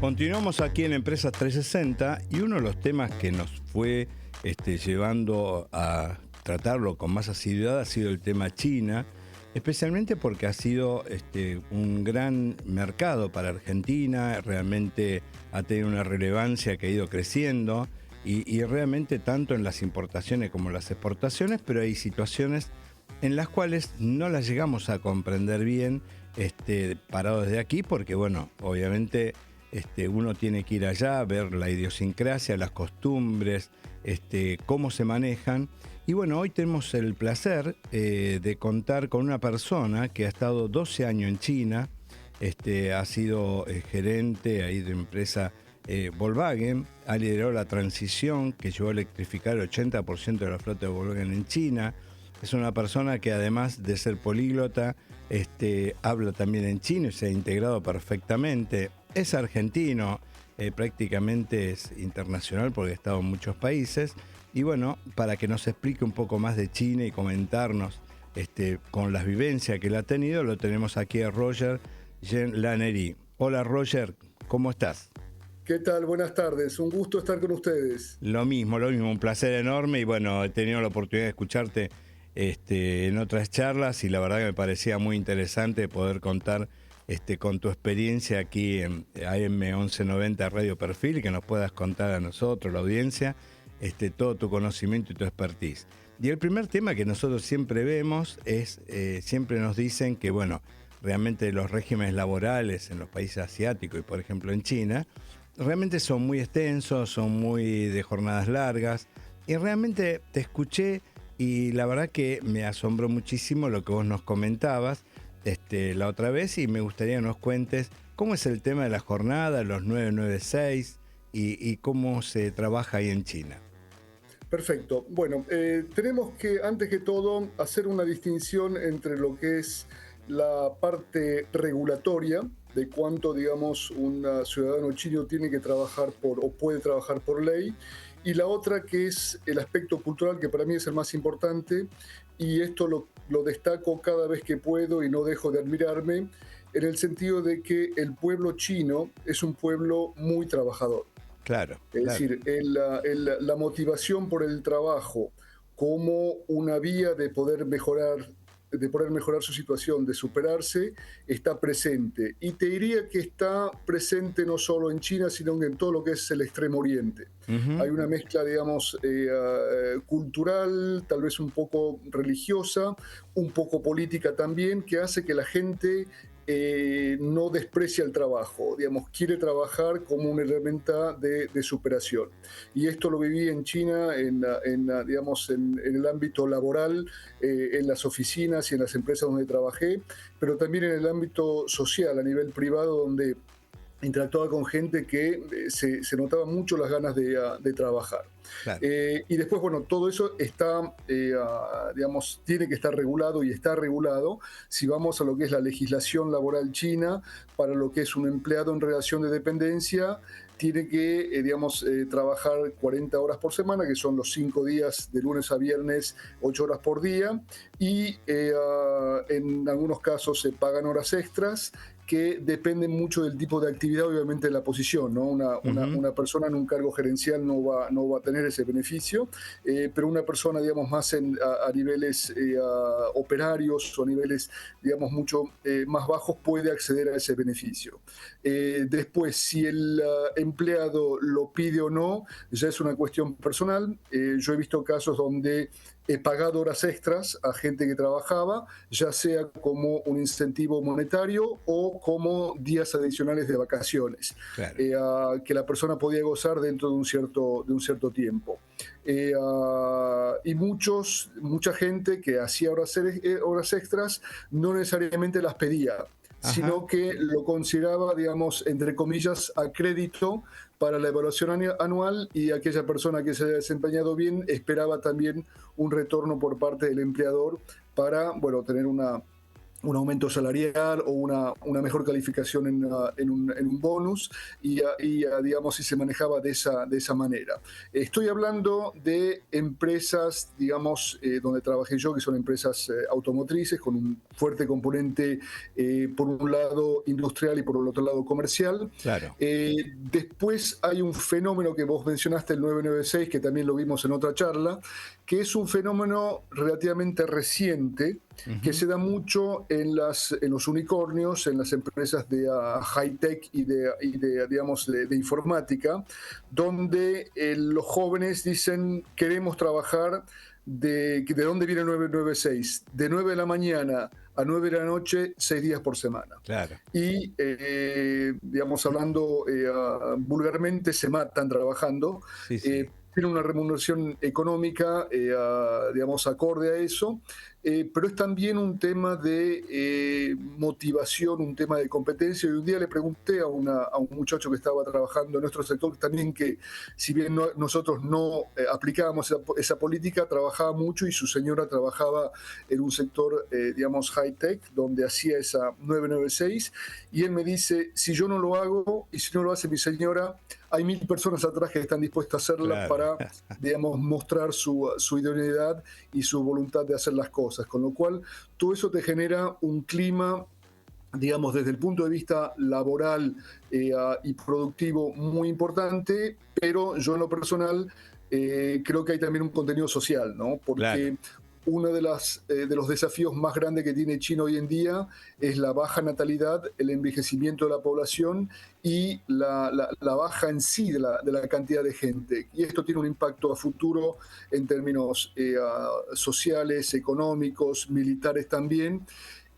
Continuamos aquí en Empresas 360 y uno de los temas que nos fue llevando a tratarlo con más asiduidad ha sido el tema China, especialmente porque ha sido un gran mercado para Argentina, realmente ha tenido una relevancia que ha ido creciendo y realmente tanto en las importaciones como en las exportaciones, pero hay situaciones en las cuales no las llegamos a comprender bien parado desde aquí, porque bueno, obviamente uno tiene que ir allá, ver la idiosincrasia, las costumbres, cómo se manejan. Y bueno, hoy tenemos el placer de contar con una persona que ha estado 12 años en China, ha sido gerente ahí de empresa Volkswagen, ha liderado la transición que llevó a electrificar el 80% de la flota de Volkswagen en China. Es una persona que además de ser políglota, habla también en chino y se ha integrado perfectamente. Es argentino, prácticamente es internacional porque ha estado en muchos países. Y bueno, para que nos explique un poco más de China y comentarnos con las vivencias que él ha tenido, lo tenemos aquí a Roger Jean Lannery. Hola Roger, ¿cómo estás? ¿Qué tal? Buenas tardes. Un gusto estar con ustedes. Lo mismo, un placer enorme y bueno, he tenido la oportunidad de escucharte en otras charlas y la verdad que me parecía muy interesante poder contar con tu experiencia aquí en AM 1190 Radio Perfil y que nos puedas contar a nosotros, la audiencia, todo tu conocimiento y tu expertise. Y el primer tema que nosotros siempre vemos es, siempre nos dicen que bueno, realmente los regímenes laborales en los países asiáticos y por ejemplo en China, realmente son muy extensos, son muy de jornadas largas y realmente te escuché y la verdad que me asombró muchísimo lo que vos nos comentabas la otra vez y me gustaría que nos cuentes cómo es el tema de la jornada, los 996 y cómo se trabaja ahí en China. Perfecto. Bueno, tenemos que, antes que todo, hacer una distinción entre lo que es la parte regulatoria de cuánto, digamos, un ciudadano chino tiene que trabajar o puede trabajar por ley, y la otra que es el aspecto cultural, que para mí es el más importante, y esto lo destaco cada vez que puedo y no dejo de admirarme, en el sentido de que el pueblo chino es un pueblo muy trabajador. Claro, Es claro. decir, la motivación por el trabajo como una vía de poder mejorar su situación, de superarse, está presente. Y te diría que está presente no solo en China, sino en todo lo que es el Extremo Oriente. Hay Uh-huh. una mezcla, digamos, cultural, tal vez un poco religiosa, un poco política también, que hace que la gente no desprecia el trabajo, digamos, quiere trabajar como una herramienta de superación. Y esto lo viví en China, digamos, en el ámbito laboral, en las oficinas y en las empresas donde trabajé, pero también en el ámbito social, a nivel privado, donde interactuaba con gente que se notaba mucho las ganas de trabajar. Claro. Y después, bueno, todo eso está, digamos, tiene que estar regulado y está regulado. Si vamos a lo que es la legislación laboral china, para lo que es un empleado en relación de dependencia, tiene que, digamos, trabajar 40 horas por semana, que son los 5 días de lunes a viernes, 8 horas por día, y en algunos casos se pagan horas extras, que dependen mucho del tipo de actividad, obviamente de la posición, ¿no? Uh-huh. Una persona en un cargo gerencial no va a tener ese beneficio, pero una persona, digamos, más a niveles operarios o a niveles, digamos, mucho más bajos puede acceder a ese beneficio. Después, si el empleado lo pide o no, ya es una cuestión personal. Yo he visto casos donde he pagado horas extras a gente que trabajaba, ya sea como un incentivo monetario o como días adicionales de vacaciones, Claro. que la persona podía gozar dentro de un cierto tiempo. Y mucha gente que hacía horas extras no necesariamente las pedía, Ajá. sino que lo consideraba, digamos, entre comillas, a crédito para la evaluación anual, y aquella persona que se haya desempeñado bien esperaba también un retorno por parte del empleador para, bueno, tener un aumento salarial o una mejor calificación en un bonus digamos, si se manejaba de esa manera. Estoy hablando de empresas, digamos, donde trabajé yo, que son empresas automotrices con un fuerte componente, por un lado industrial y por el otro lado comercial. Claro. Después hay un fenómeno que vos mencionaste, el 996, que también lo vimos en otra charla, que es un fenómeno relativamente reciente, que se da mucho en los unicornios, en las empresas de high-tech digamos, de informática, donde los jóvenes dicen, queremos trabajar ¿de dónde viene el 996? De 9 de la mañana a 9 de la noche, 6 días por semana. Claro. Y, digamos, hablando vulgarmente, se matan trabajando. Sí, sí. Tiene una remuneración económica, digamos, acorde a eso, pero es también un tema de motivación, un tema de competencia. Y un día le pregunté a un muchacho que estaba trabajando en nuestro sector también, que si bien nosotros no aplicábamos esa política, trabajaba mucho, y su señora trabajaba en un sector, digamos, high-tech, donde hacía esa 996, y él me dice, si yo no lo hago y si no lo hace mi señora, hay 1000 personas atrás que están dispuestas a hacerla, Claro. para, digamos, mostrar su idoneidad y su voluntad de hacer las cosas. Con lo cual, todo eso te genera un clima, digamos, desde el punto de vista laboral y productivo muy importante, pero yo en lo personal creo que hay también un contenido social, ¿no? Porque Claro. uno de los desafíos más grandes que tiene China hoy en día es la baja natalidad, el envejecimiento de la población y la baja en sí de la cantidad de gente. Y esto tiene un impacto a futuro en términos sociales, económicos, militares también.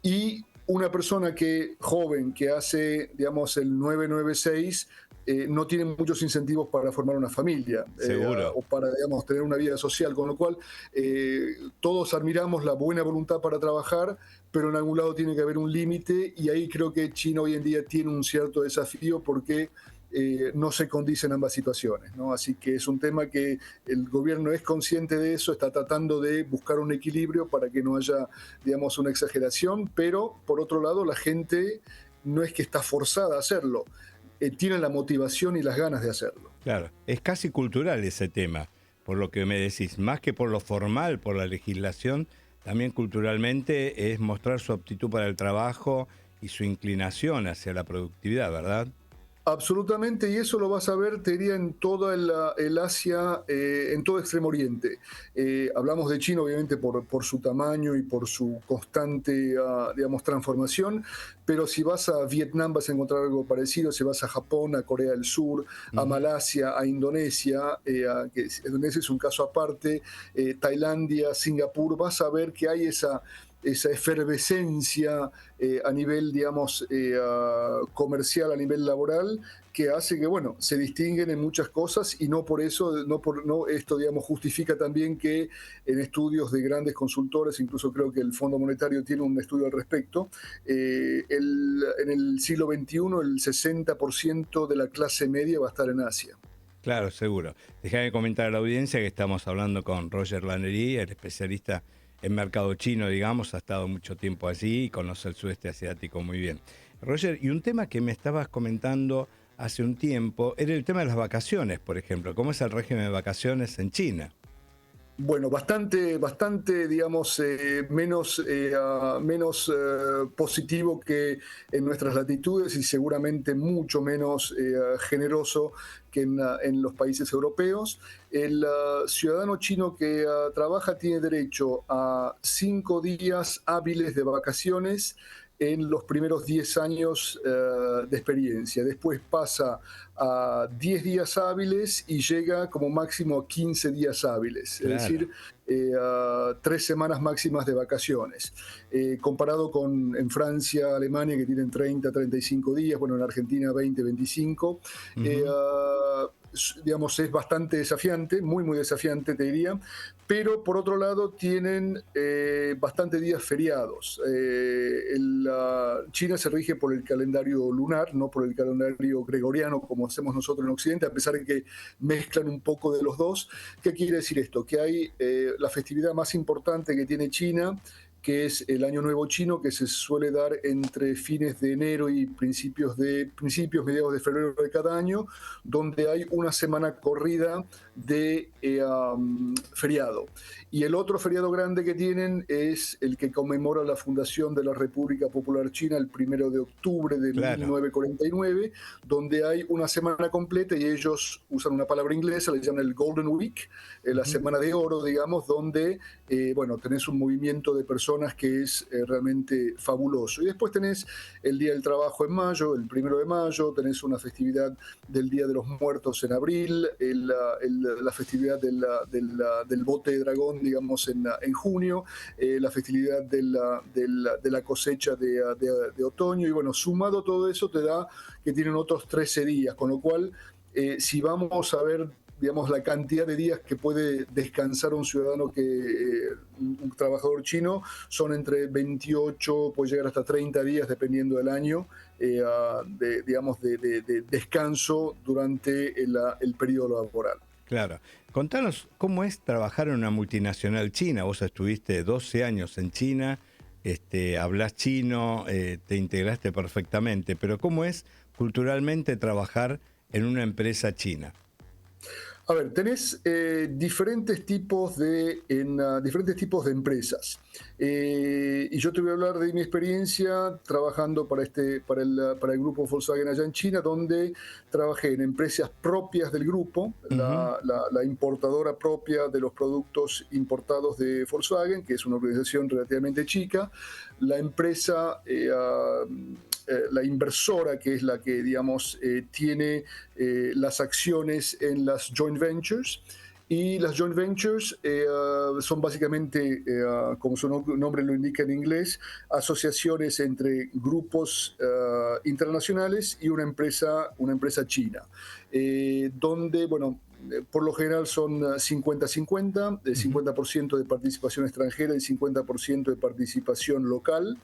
Y una persona joven que hace, digamos, el 996, no tiene muchos incentivos para formar una familia, Seguro. o para, digamos, tener una vida social, con lo cual todos admiramos la buena voluntad para trabajar, pero en algún lado tiene que haber un límite, y ahí creo que China hoy en día tiene un cierto desafío, porque no se condicen ambas situaciones, ¿no? Así que es un tema que el gobierno es consciente de eso, está tratando de buscar un equilibrio para que no haya, digamos, una exageración, pero por otro lado la gente no es que está forzada a hacerlo, tiene la motivación y las ganas de hacerlo. Claro, es casi cultural ese tema, por lo que me decís, más que por lo formal, por la legislación, también culturalmente es mostrar su aptitud para el trabajo y su inclinación hacia la productividad, ¿verdad? Absolutamente, y eso lo vas a ver, te diría, en toda el Asia, en todo Extremo Oriente. Hablamos de China, obviamente, por su tamaño y por su constante, digamos, transformación, pero si vas a Vietnam vas a encontrar algo parecido, si vas a Japón, a Corea del Sur, a Malasia, a Indonesia, que Indonesia es un caso aparte, Tailandia, Singapur, vas a ver que hay esa efervescencia a nivel, digamos, comercial, a nivel laboral, que hace que, bueno, se distinguen en muchas cosas, y no por eso, esto, digamos, justifica también que en estudios de grandes consultores, incluso creo que el Fondo Monetario tiene un estudio al respecto, en el siglo XXI el 60% de la clase media va a estar en Asia. Claro, seguro. Déjame comentar a la audiencia que estamos hablando con Roger Lanerie, el especialista en mercado chino, digamos, ha estado mucho tiempo allí y conoce el sudeste asiático muy bien. Roger, y un tema que me estabas comentando hace un tiempo era el tema de las vacaciones, por ejemplo. ¿Cómo es el régimen de vacaciones en China? Bueno, bastante, digamos, menos positivo que en nuestras latitudes, y seguramente mucho menos generoso que en los países europeos. El ciudadano chino que trabaja tiene derecho a 5 días hábiles de vacaciones en los primeros 10 años de experiencia. Después pasa a 10 días hábiles y llega como máximo a 15 días hábiles, Claro. es decir, 3 semanas máximas de vacaciones. Comparado con en Francia, Alemania, que tienen 30, 35 días, bueno, en Argentina 20, 25. Digamos, es bastante desafiante, muy desafiante, te diría, pero por otro lado tienen bastantes días feriados. China se rige por el calendario lunar, no por el calendario gregoriano como hacemos nosotros en Occidente, a pesar de que mezclan un poco de los dos. ¿Qué quiere decir esto? Que hay la festividad más importante que tiene China, que es el Año Nuevo Chino, que se suele dar entre fines de enero y mediados de febrero de cada año, donde hay una semana corrida de feriado. Y el otro feriado grande que tienen es el que conmemora la fundación de la República Popular China el 1 de octubre de Claro. 1949, donde hay una semana completa y ellos usan una palabra inglesa, le llaman el Golden Week, la semana de oro, digamos, donde bueno, tenés un movimiento de personas que es realmente fabuloso. Y después tenés el Día del Trabajo en mayo, el 1 de mayo, tenés una festividad del Día de los Muertos en abril, la festividad del bote de dragón, digamos, en junio, la festividad de la cosecha de otoño, y bueno, sumado todo eso te da que tienen otros 13 días, con lo cual, si vamos a ver, digamos, la cantidad de días que puede descansar un ciudadano, un trabajador chino, son entre 28, puede llegar hasta 30 días, dependiendo del año, digamos, de descanso durante el periodo laboral. Claro. Contanos cómo es trabajar en una multinacional china. Vos estuviste 12 años en China, hablás chino, te integraste perfectamente, pero ¿cómo es culturalmente trabajar en una empresa china? A ver, tenés diferentes tipos de empresas. Y yo te voy a hablar de mi experiencia trabajando para el grupo Volkswagen allá en China, donde trabajé en empresas propias del grupo, Uh-huh. la importadora propia de los productos importados de Volkswagen, que es una organización relativamente chica, la empresa, la inversora, que es la que, digamos, tiene las acciones en las joint ventures. Y las joint ventures son básicamente, como su nombre lo indica en inglés, asociaciones entre grupos internacionales y una empresa china, donde, bueno, por lo general son 50-50, de 50% de participación extranjera y 50% de participación local.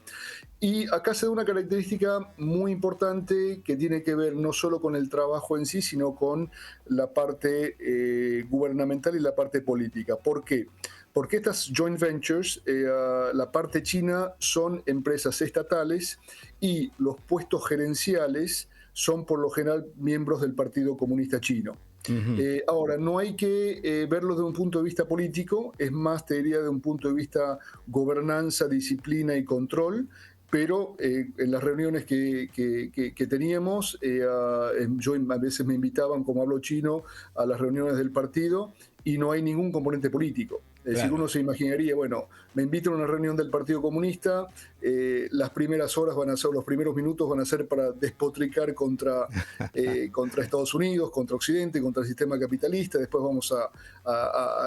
Y acá se da una característica muy importante que tiene que ver no solo con el trabajo en sí, sino con la parte gubernamental y la parte política. ¿Por qué? Porque estas joint ventures, la parte china, son empresas estatales y los puestos gerenciales son por lo general miembros del Partido Comunista Chino. Uh-huh. Ahora, no hay que verlo de un punto de vista político, es más, te diría, de un punto de vista gobernanza, disciplina y control, pero en las reuniones que teníamos, yo a veces me invitaban, como hablo chino, a las reuniones del partido y no hay ningún componente político. Es decir, Claro. uno se imaginaría, bueno, me invitan a una reunión del Partido Comunista, las primeras horas van a ser, los primeros minutos van a ser para despotricar contra Estados Unidos, contra Occidente, contra el sistema capitalista, después vamos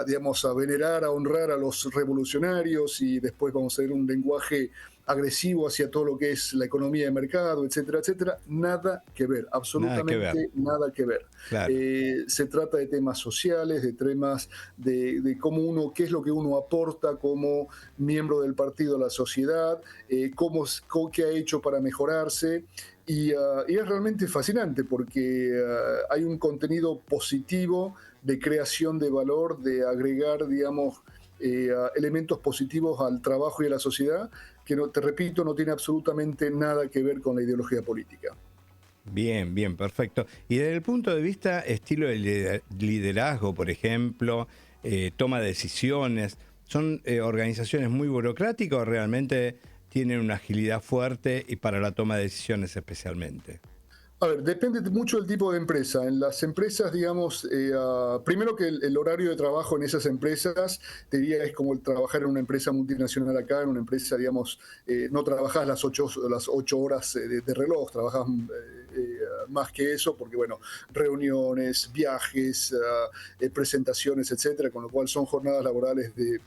digamos, a venerar, a honrar a los revolucionarios, y después vamos a ver un lenguaje agresivo hacia todo lo que es la economía de mercado, etcétera, etcétera. Nada que ver, Nada que ver. absolutamente nada que ver. Claro. Se trata de temas sociales, de temas de cómo qué es lo que uno aporta como miembro del partido a la sociedad, qué ha hecho para mejorarse. Y es realmente fascinante porque hay un contenido positivo de creación de valor, de agregar, digamos, elementos positivos al trabajo y a la sociedad, que, no, te repito, no tiene absolutamente nada que ver con la ideología política. Bien, bien, perfecto. Y desde el punto de vista estilo de liderazgo, por ejemplo, toma de decisiones, ¿son organizaciones muy burocráticas o realmente tienen una agilidad fuerte y para la toma de decisiones especialmente? A ver, depende mucho del tipo de empresa. En las empresas, digamos, primero que el horario de trabajo en esas empresas, te diría, es como el trabajar en una empresa multinacional acá, en una empresa, digamos, no trabajas las 8 horas de reloj, trabajas más que eso, porque, bueno, reuniones, viajes, presentaciones, etcétera, con lo cual son jornadas laborales de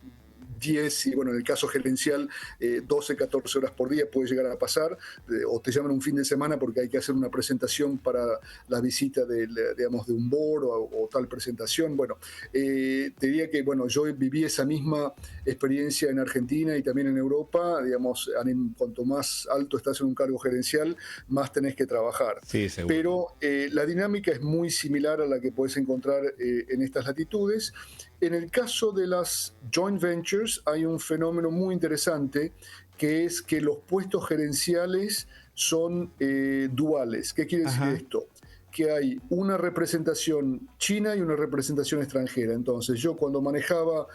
10 y, bueno, en el caso gerencial, 12, 14 horas por día puede llegar a pasar, o te llaman un fin de semana porque hay que hacer una presentación para la visita digamos, de un board o tal presentación. Bueno, te diría que, bueno, yo viví esa misma experiencia en Argentina y también en Europa, digamos, cuanto más alto estás en un cargo gerencial, más tenés que trabajar. Sí, seguro. Pero la dinámica es muy similar a la que puedes encontrar en estas latitudes. En el caso de las joint ventures, ventures hay un fenómeno muy interesante, que es que los puestos gerenciales son duales. ¿Qué quiere decir Ajá, esto? Que hay una representación china y una representación extranjera. Entonces, yo cuando manejaba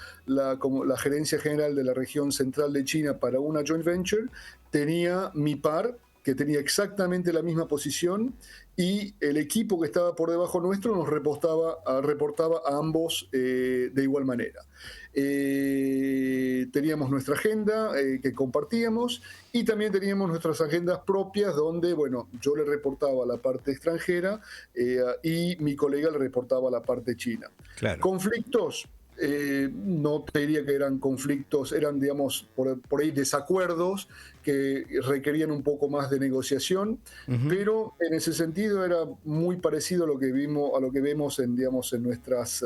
como la gerencia general de la región central de China para una joint venture, tenía mi par, que tenía exactamente la misma posición, y el equipo que estaba por debajo nuestro nos reportaba a ambos de igual manera. Teníamos nuestra agenda que compartíamos, y también teníamos nuestras agendas propias donde, bueno, yo le reportaba a la parte extranjera y mi colega le reportaba a la parte china. claro. Conflictos. No te diría que eran conflictos, eran, digamos, por ahí desacuerdos que requerían un poco más de negociación, Ujú, pero en ese sentido era muy parecido a lo que vemos en, digamos, en nuestras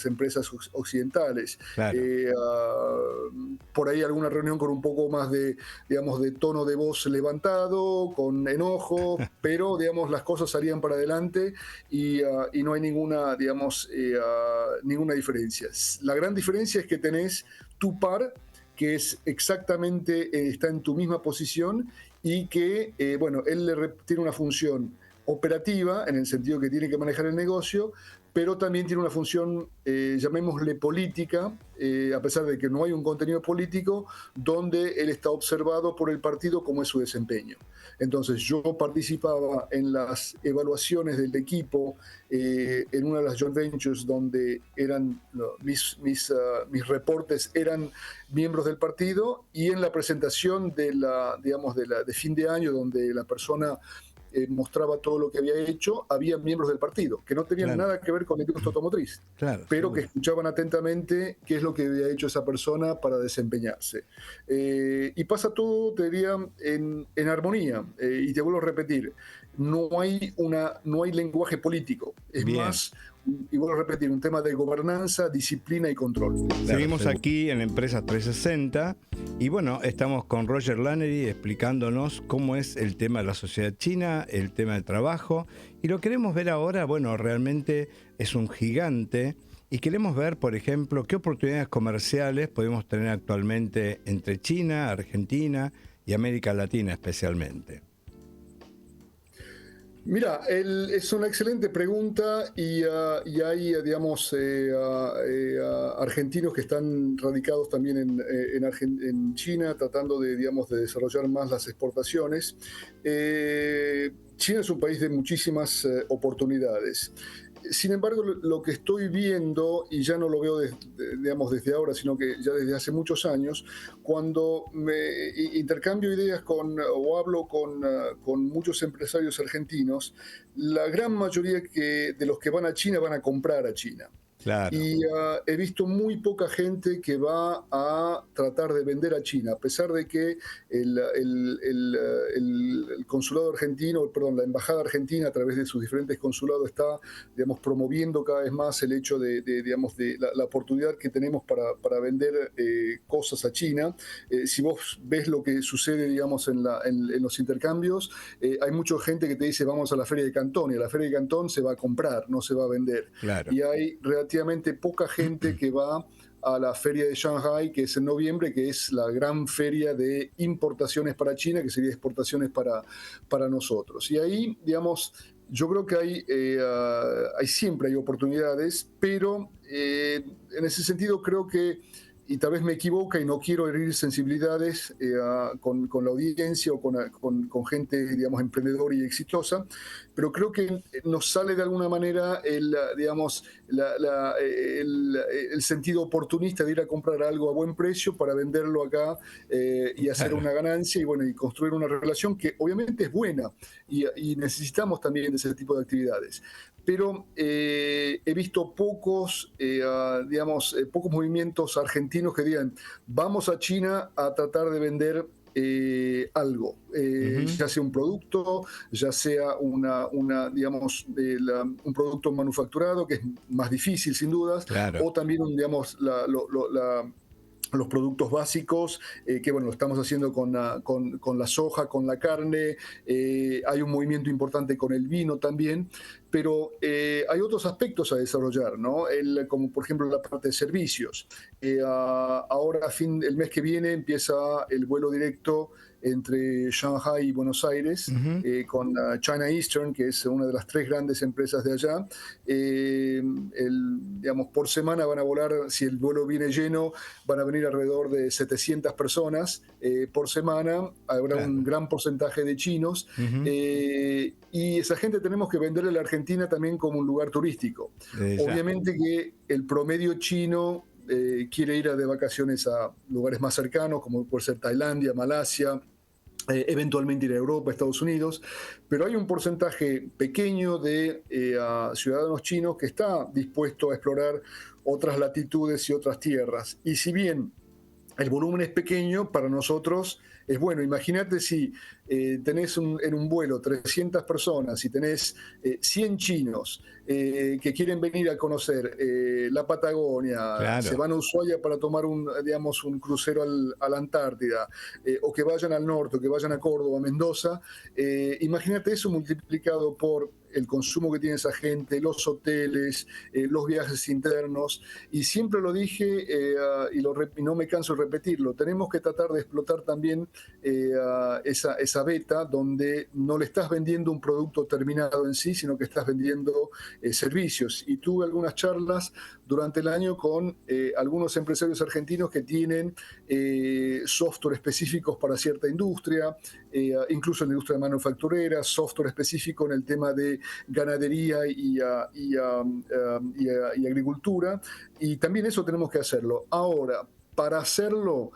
empresas occidentales. claro. Por ahí alguna reunión con un poco más de, digamos, de tono de voz levantado, con enojo, pero, digamos, las cosas salían para adelante y no hay ninguna, digamos, ninguna diferencia. La gran diferencia es que tenés tu par, que es exactamente, está en tu misma posición, y que, bueno, él tiene una función operativa, en el sentido que tiene que manejar el negocio, pero también tiene una función, llamémosle política, a pesar de que no hay un contenido político, donde él está observado por el partido como es su desempeño. Entonces yo participaba en las evaluaciones del equipo en una de las joint ventures donde eran mis reportes eran miembros del partido, y en la presentación digamos, de fin de año, donde la persona mostraba todo lo que había hecho, había miembros del partido que no tenían Claro, nada que ver con la industria automotriz, claro, pero que seguro. escuchaban atentamente qué es lo que había hecho esa persona para desempeñarse. Y pasa todo, te diría, en armonía. Y te vuelvo a repetir, no hay lenguaje político, es Bien. más, y vuelvo a repetir, un tema de gobernanza, disciplina y control. Claro, seguimos aquí en Empresa 360 y bueno, estamos con Roger Lanery explicándonos cómo es el tema de la sociedad china, el tema del trabajo, y lo queremos ver ahora. Bueno, realmente es un gigante y queremos ver, por ejemplo, qué oportunidades comerciales podemos tener actualmente entre China, Argentina y América Latina especialmente. Mira, es una excelente pregunta, y hay, digamos, argentinos que están radicados también en China, tratando de, digamos, de desarrollar más las exportaciones. China es un país de muchísimas oportunidades. Sin embargo, lo que estoy viendo, y ya no lo veo digamos, desde ahora, sino que ya desde hace muchos años, cuando intercambio ideas o hablo con muchos empresarios argentinos, la gran mayoría de los que van a China van a comprar a China. Claro, Y he visto muy poca gente que va a tratar de vender a China, a pesar de que el consulado argentino, perdón, la embajada argentina, a través de sus diferentes consulados, está, digamos, promoviendo cada vez más el hecho digamos, de la oportunidad que tenemos para vender cosas a China. Si vos ves lo que sucede, digamos, en los intercambios, hay mucha gente que te dice vamos a la Feria de Cantón, y a la Feria de Cantón se va a comprar, no se va a vender. claro. Y hay relativamente poca gente que va a la feria de Shanghai, que es en noviembre, que es la gran feria de importaciones para China, que sería exportaciones para nosotros. Y ahí, digamos, yo creo que siempre hay oportunidades, pero en ese sentido creo que, y tal vez me equivoca y no quiero herir sensibilidades con la audiencia o con gente, digamos, emprendedora y exitosa, pero creo que nos sale de alguna manera digamos, el sentido oportunista de ir a comprar algo a buen precio para venderlo acá y hacer Claro. una ganancia, y bueno, y construir una relación que obviamente es buena, y necesitamos también de ese tipo de actividades. Pero he visto pocos movimientos argentinos que digan, vamos a China a tratar de vender algo, Ujú, ya sea un producto, ya sea digamos, un producto manufacturado, que es más difícil sin dudas, claro. o también, digamos, los productos básicos, que bueno, lo estamos haciendo con la soja, con la carne, hay un movimiento importante con el vino también, pero hay otros aspectos a desarrollar, ¿no? Como por ejemplo la parte de servicios. Ahora, el mes que viene, empieza el vuelo directo entre Shanghai y Buenos Aires, Ujú. con China Eastern, que es una de las 3 grandes empresas de allá. Digamos, por semana van a volar, si el vuelo viene lleno, van a venir alrededor de 700 personas por semana. Habrá un Claro. gran porcentaje de chinos. Ujú. Y esa gente tenemos que venderle a la Argentina también como un lugar turístico. Desde ya. Obviamente que el promedio chino quiere ir de vacaciones a lugares más cercanos, como puede ser Tailandia, Malasia, eventualmente ir a Europa, Estados Unidos, pero hay un porcentaje pequeño de ciudadanos chinos que está dispuesto a explorar otras latitudes y otras tierras. Y si bien el volumen es pequeño, para nosotros es bueno. Imagínate si tenés en un vuelo 300 personas y tenés 100 chinos que quieren venir a conocer la Patagonia, se Claro. van a Ushuaia para tomar digamos, un crucero a la Antártida, o que vayan al norte, o que vayan a Córdoba, Mendoza. Imagínate eso multiplicado por el consumo que tiene esa gente, los hoteles, los viajes internos. Y siempre lo dije, y no me canso de repetirlo, tenemos que tratar de explotar también esa beta donde no le estás vendiendo un producto terminado en sí, sino que estás vendiendo servicios. Y tuve algunas charlas durante el año con algunos empresarios argentinos que tienen software específicos para cierta industria, incluso en la industria manufacturera, software específico en el tema de ganadería y agricultura, y también eso tenemos que hacerlo. Ahora, para hacerlo,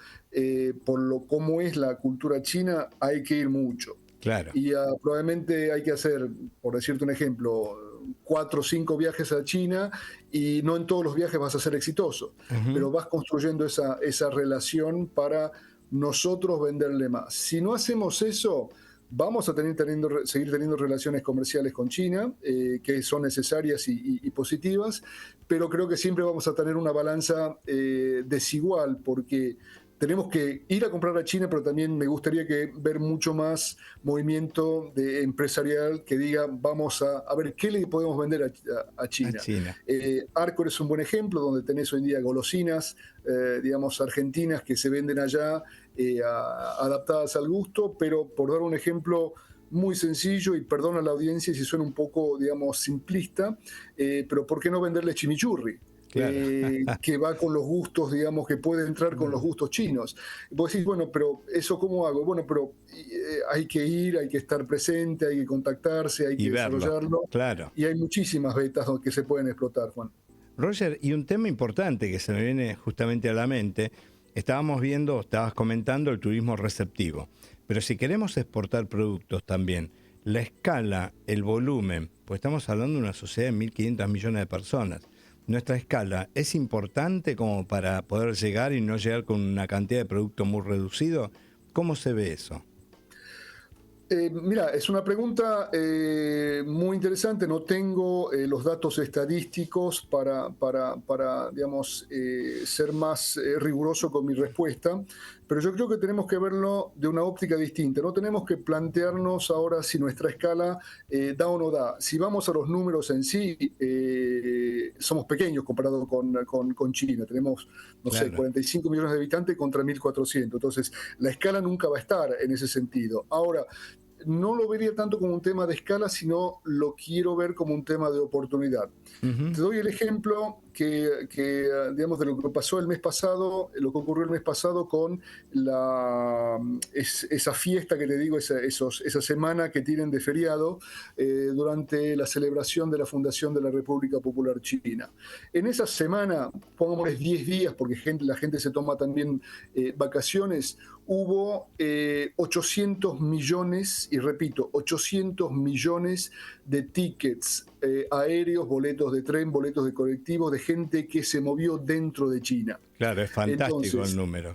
cómo es la cultura china, hay que ir mucho. Claro. Y probablemente hay que hacer, por decirte un ejemplo, 4 o 5 viajes a China, y no en todos los viajes vas a ser exitoso, Ujú. pero vas construyendo esa relación para nosotros venderle más. Si no hacemos eso, vamos a seguir teniendo relaciones comerciales con China, que son necesarias y positivas, pero creo que siempre vamos a tener una balanza desigual, porque tenemos que ir a comprar a China, pero también me gustaría ver mucho más movimiento empresarial que diga, vamos a ver qué le podemos vender a A China. China. Arcor es un buen ejemplo, donde tenés hoy en día golosinas, digamos, argentinas que se venden allá, adaptadas al gusto, pero por dar un ejemplo muy sencillo, y perdona a la audiencia si suena un poco, digamos, simplista, pero ¿por qué no venderle chimichurri? Claro. Que va con los gustos, digamos, que puede entrar con los gustos chinos. Vos decís, bueno, pero ¿eso cómo hago? Bueno, pero hay que ir, hay que estar presente, hay que contactarse, hay Y que verlo. desarrollarlo, Claro. y hay muchísimas betas que se pueden explotar, Juan. Roger, y un tema importante que se me viene justamente a la mente, estabas comentando el turismo receptivo, pero si queremos exportar productos también, la escala, el volumen, pues estamos hablando de una sociedad de 1.500 millones de personas. Nuestra escala es importante como para poder llegar y no llegar con una cantidad de producto muy reducido. ¿Cómo se ve eso? Mira, es una pregunta muy interesante. No tengo los datos estadísticos para digamos, ser más riguroso con mi respuesta, pero yo creo que tenemos que verlo de una óptica distinta. No tenemos que plantearnos ahora si nuestra escala da o no da. Si vamos a los números en sí, somos pequeños comparado con China. Tenemos, no sé, Claro. 45 millones de habitantes contra 1.400. Entonces, la escala nunca va a estar en ese sentido. Ahora, no lo vería tanto como un tema de escala, sino lo quiero ver como un tema de oportunidad. Ujú. Te doy el ejemplo digamos, de lo que pasó el mes pasado, lo que ocurrió el mes pasado con esa fiesta que te digo, esa semana que tienen de feriado durante la celebración de la fundación de la República Popular China. En esa semana, pongámosles 10 días, porque la gente se toma también vacaciones, hubo 800 millones, y repito, 800 millones de tickets aéreos, boletos de tren, boletos de colectivos, de gente que se movió dentro de China. Claro, es fantástico el Entonces, número.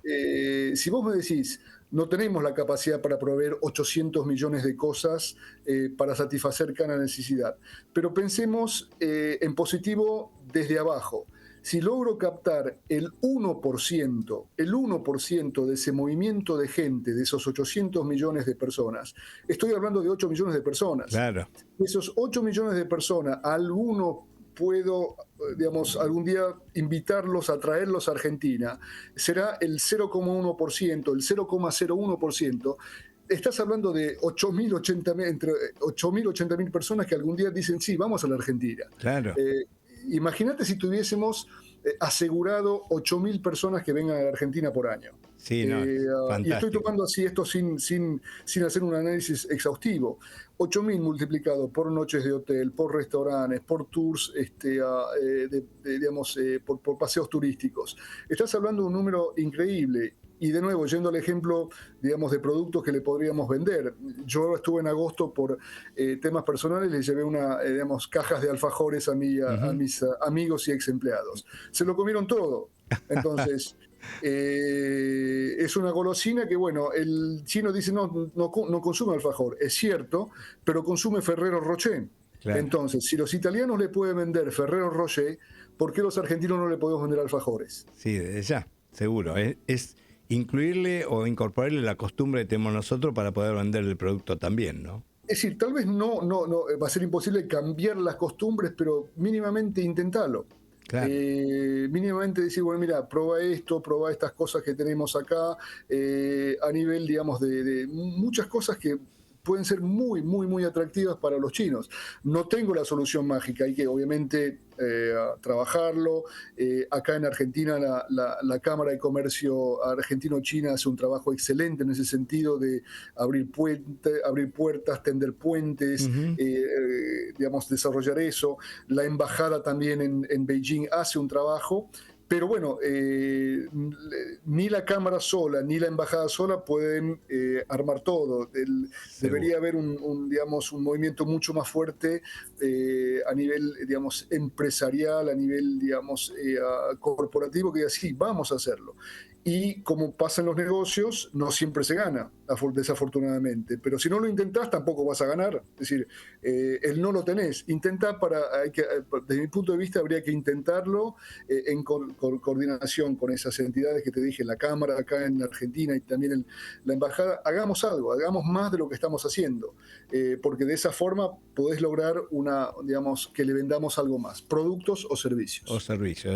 si vos me decís, no tenemos la capacidad para proveer 800 millones de cosas para satisfacer cada necesidad, pero pensemos en positivo desde abajo. Si logro captar el 1% de ese movimiento de gente, de esos 800 millones de personas, estoy hablando de 8 millones de personas. Claro. Esos 8 millones de personas, alguno puedo, digamos, algún día invitarlos a traerlos a Argentina, será el 0,1%, el 0,01%. Estás hablando de 8.000, entre 8.000 y 80.000 personas que algún día dicen, sí, vamos a la Argentina. Claro. Imagínate si tuviésemos asegurado 8.000 personas que vengan a la Argentina por año. Sí, no, Y estoy fantástico. tomando así esto sin hacer un análisis exhaustivo. 8.000 multiplicado por noches de hotel, por restaurantes, por tours, digamos, por paseos turísticos. Estás hablando de un número increíble. Y de nuevo, yendo al ejemplo, digamos, de productos que le podríamos vender. Yo estuve en agosto por temas personales, le llevé digamos, cajas de alfajores a mis amigos y ex empleados. Se lo comieron todo. Entonces, es una golosina que, bueno, el chino dice, no consume alfajor. Es cierto, pero consume Ferrero Rocher. Claro. Entonces, si los italianos le pueden vender Ferrero Rocher, ¿por qué los argentinos no le podemos vender alfajores? Sí, desde ya, seguro. Es incluirle o incorporarle la costumbre que tenemos nosotros para poder vender el producto también, ¿no? Es decir, tal vez no va a ser imposible cambiar las costumbres, pero mínimamente intentarlo. Claro. Mínimamente decir, bueno, mira, prueba esto, prueba estas cosas que tenemos acá, a nivel, digamos, de muchas cosas que pueden ser muy, muy, muy atractivas para los chinos. No tengo la solución mágica, hay que obviamente trabajarlo. Acá en Argentina la Cámara de Comercio Argentino-China hace un trabajo excelente en ese sentido de abrir puertas, tender puentes, digamos, desarrollar eso. La embajada también en Beijing hace un trabajo. Pero bueno, ni la Cámara sola, ni la Embajada sola pueden armar todo. Debería haber digamos, un movimiento mucho más fuerte a nivel, digamos, empresarial, a nivel, digamos, corporativo, que diga, sí, vamos a hacerlo. Y como pasa en los negocios, no siempre se gana, desafortunadamente. Pero si no lo intentás, tampoco vas a ganar. Es decir, el no lo tenés. Intentá desde mi punto de vista, habría que intentarlo en coordinación con esas entidades que te dije, la Cámara acá en Argentina y también la Embajada. Hagamos algo, hagamos más de lo que estamos haciendo. Porque de esa forma podés lograr digamos, que le vendamos algo más, productos o servicios. O servicios,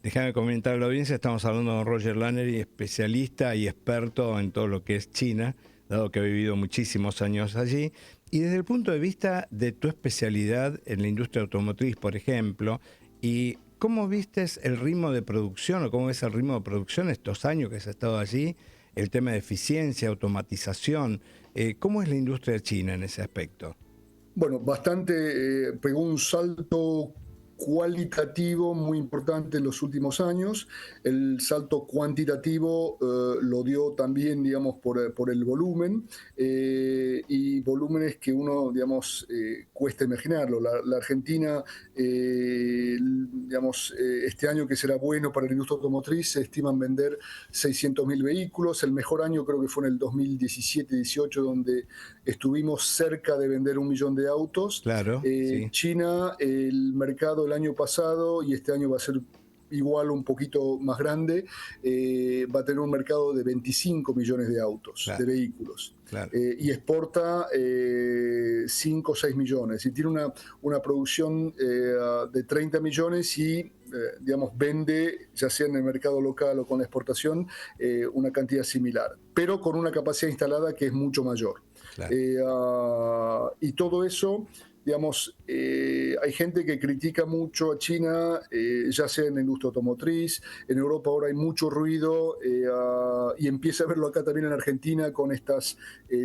Déjame comentar a la audiencia, estamos hablando con Roger Lanery, especialista y experto en todo lo que es China, dado que ha vivido muchísimos años allí. Y desde el punto de vista de tu especialidad en la industria automotriz, por ejemplo, ¿y cómo vistes el ritmo de producción o cómo ves el ritmo de producción estos años que has estado allí? El tema de eficiencia, automatización, ¿cómo es la industria china en ese aspecto? Bueno, bastante, pegó un salto cualitativo muy importante en los últimos años. El salto cuantitativo lo dio también, digamos, por el volumen, y volúmenes que uno, digamos, cuesta imaginarlo. La Argentina, digamos, este año que será bueno para la industria automotriz, se estiman vender 600.000 vehículos. El mejor año creo que fue en el 2017-18, donde estuvimos cerca de vender 1 millón de autos. Claro, sí. China, el mercado el año pasado, y este año va a ser igual, un poquito más grande, va a tener un mercado de 25 millones de autos, claro, de vehículos. Claro. Y exporta 5 o 6 millones. Y tiene una producción de 30 millones y, digamos, vende, ya sea en el mercado local o con la exportación, una cantidad similar, pero con una capacidad instalada que es mucho mayor. Claro. Y todo eso, digamos, hay gente que critica mucho a China, ya sea en la industria automotriz. En Europa ahora hay mucho ruido, y empieza a verlo acá también en Argentina con estas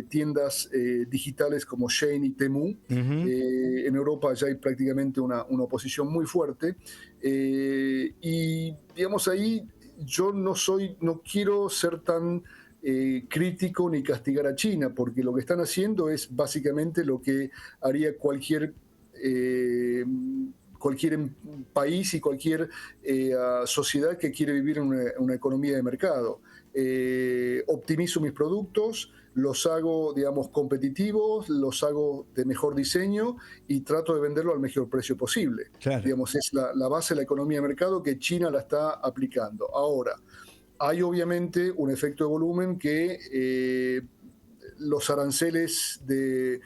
tiendas digitales como Shein y Temu. En Europa ya hay prácticamente una oposición muy fuerte, y digamos, ahí yo no quiero ser tan crítico ni castigar a China, porque lo que están haciendo es básicamente lo que haría cualquier país y cualquier sociedad que quiere vivir en una economía de mercado. Optimizo mis productos, los hago, digamos, competitivos, los hago de mejor diseño y trato de venderlo al mejor precio posible. Claro. Digamos, es la base de la economía de mercado que China la está aplicando. Ahora, hay obviamente un efecto de volumen que los aranceles de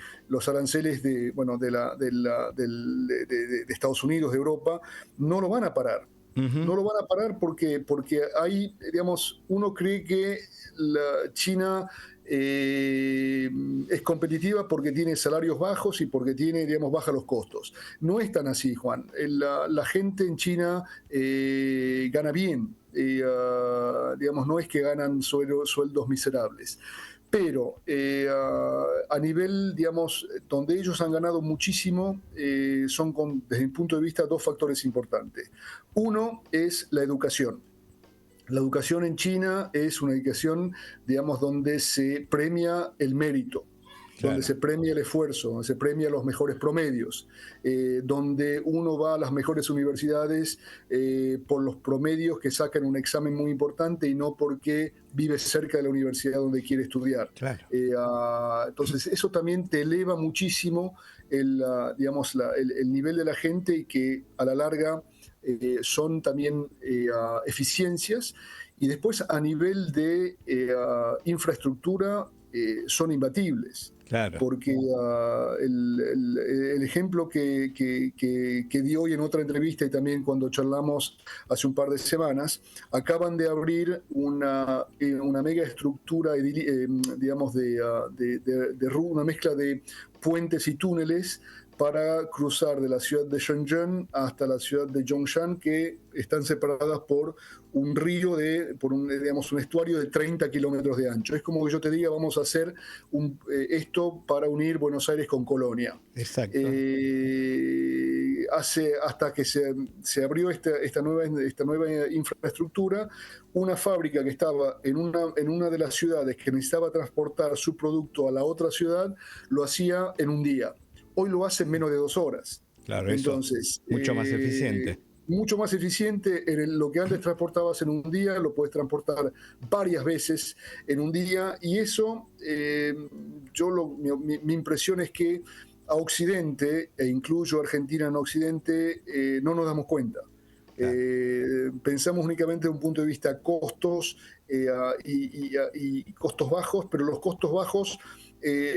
Estados Unidos, de Europa, no lo van a parar. Ujú. No lo van a parar porque hay, digamos, uno cree que la China es competitiva porque tiene salarios bajos y porque tiene, digamos, baja los costos. No es tan así, Juan. La gente en China gana bien. Digamos, no es que ganan sueldos miserables. Pero a nivel, digamos, donde ellos han ganado muchísimo, son, desde mi punto de vista, dos factores importantes. Uno es la educación. La educación en China es una educación, digamos, donde se premia el mérito, Claro. donde se premia el esfuerzo, donde se premia los mejores promedios, donde uno va a las mejores universidades por los promedios que sacan un examen muy importante y no porque vive cerca de la universidad donde quiere estudiar. Claro. Entonces, eso también te eleva muchísimo digamos, el nivel de la gente y que a la larga son también eficiencias. Y después, a nivel de infraestructura, son imbatibles. Claro. Porque el ejemplo que di hoy en otra entrevista y también cuando charlamos hace un par de semanas, acaban de abrir una mega estructura, digamos, una mezcla de puentes y túneles para cruzar de la ciudad de Shenzhen hasta la ciudad de Zhongshan, que están separadas por un río, digamos, un estuario de 30 kilómetros de ancho. Es como que yo te diga, vamos a hacer esto para unir Buenos Aires con Colonia. Exacto. Hasta que se abrió esta nueva infraestructura, una fábrica que estaba en una de las ciudades que necesitaba transportar su producto a la otra ciudad, lo hacía en un día. Hoy lo hace en menos de 2 horas. Claro, entonces, eso, mucho más eficiente. Mucho más eficiente. Lo que antes transportabas en un día, lo puedes transportar varias veces en un día. Y eso, mi impresión es que a Occidente, e incluyo a Argentina en Occidente, no nos damos cuenta. Claro. Pensamos únicamente desde un punto de vista costos y costos bajos, pero los costos bajos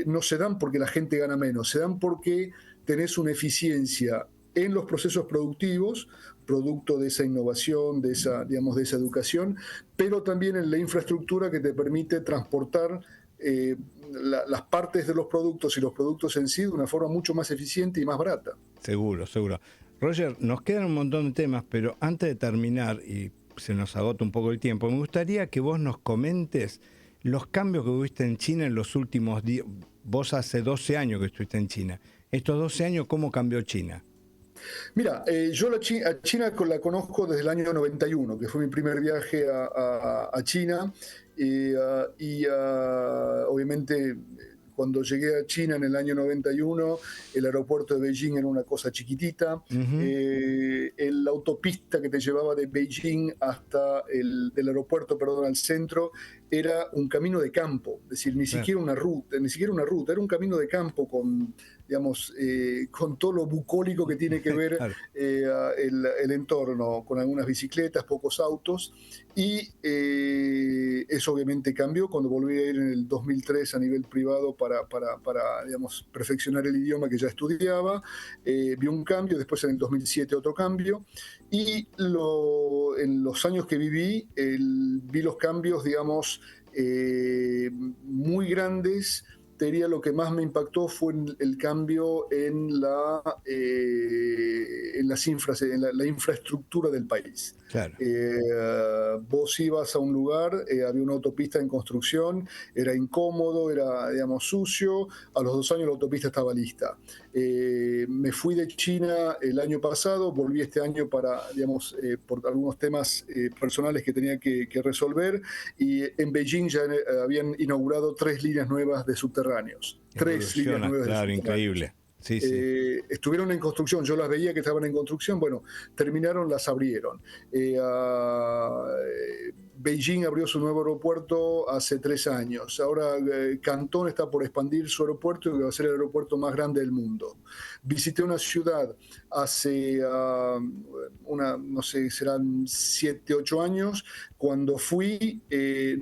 no se dan porque la gente gana menos, se dan porque tenés una eficiencia en los procesos productivos, producto de esa innovación, de esa educación, pero también en la infraestructura que te permite transportar las partes de los productos y los productos en sí de una forma mucho más eficiente y más barata. Seguro, seguro. Roger, nos quedan un montón de temas, pero antes de terminar, y se nos agota un poco el tiempo, me gustaría que vos nos comentes los cambios que viste en China en los últimos días. Vos hace 12 años que estuviste en China. Estos 12 años, ¿cómo cambió China? Mira, yo a China la conozco desde el año 91, que fue mi primer viaje a China. Obviamente, cuando llegué a China en el año 91, el aeropuerto de Beijing era una cosa chiquitita. La autopista que te llevaba de Beijing hasta del aeropuerto, perdón, al centro, era un camino de campo, es decir, ni siquiera una ruta, era un camino de campo con, digamos, con todo lo bucólico que tiene que ver el entorno, con algunas bicicletas, pocos autos, y eso obviamente cambió cuando volví a ir en el 2003 a nivel privado para digamos, perfeccionar el idioma que ya estudiaba. Vi un cambio, después en el 2007 otro cambio, y en los años que viví, vi los cambios, digamos, muy grandes. Te diría, lo que más me impactó fue el cambio en la infraestructura del país. Claro. Vos ibas a un lugar, había una autopista en construcción, era incómodo, era, digamos, sucio. A los 2 años la autopista estaba lista. Me fui de China el año pasado, volví este año digamos, por algunos temas personales que tenía que resolver, y en Beijing ya habían inaugurado 3 líneas nuevas de subterráneos. 3 líneas nuevas de subterráneos. Increíble. Sí, sí. Estuvieron en construcción, yo las veía que estaban en construcción, bueno, terminaron, las abrieron. Beijing abrió su nuevo aeropuerto hace 3 años. Ahora Cantón está por expandir su aeropuerto y va a ser el aeropuerto más grande del mundo. Visité una ciudad hace, no sé, serán 7, 8 años. Cuando fui,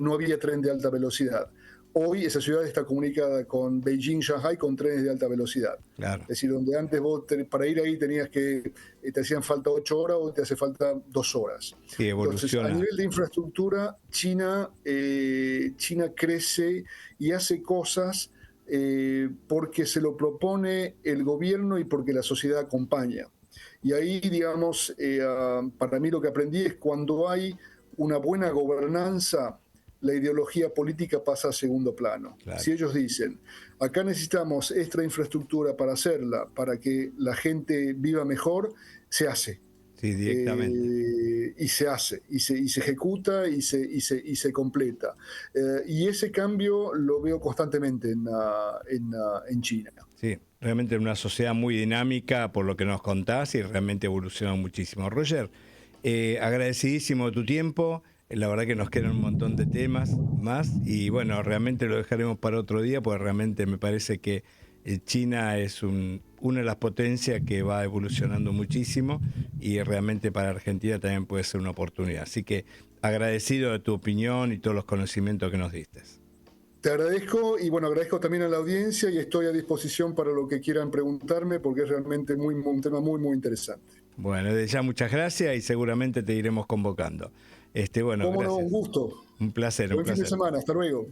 no había tren de alta velocidad. Hoy esa ciudad está comunicada con Beijing, Shanghai, con trenes de alta velocidad. Claro. Es decir, donde antes vos para ir ahí tenías que, te hacían falta 8 horas, hoy te hace falta 2 horas. Sí, evoluciona. Entonces, a nivel de infraestructura, China crece y hace cosas porque se lo propone el gobierno y porque la sociedad acompaña. Y ahí, digamos, para mí lo que aprendí es cuando hay una buena gobernanza, la ideología política pasa a segundo plano. Claro. Si ellos dicen, acá necesitamos esta infraestructura para hacerla, para que la gente viva mejor, se hace. Sí, directamente. Y se hace, y se ejecuta y se completa. Y ese cambio lo veo constantemente en China. Sí, realmente una sociedad muy dinámica por lo que nos contás y realmente evoluciona muchísimo. Roger, agradecidísimo de tu tiempo. La verdad que nos quedan un montón de temas más y bueno, realmente lo dejaremos para otro día porque realmente me parece que China es una de las potencias que va evolucionando muchísimo y realmente para Argentina también puede ser una oportunidad. Así que agradecido de tu opinión y todos los conocimientos que nos diste. Te agradezco y bueno, agradezco también a la audiencia y estoy a disposición para lo que quieran preguntarme porque es realmente un tema muy, muy interesante. Bueno, desde ya muchas gracias y seguramente te iremos convocando. Bueno, Cómo gracias. no, un gusto. Un placer. Buen fin de semana, hasta luego.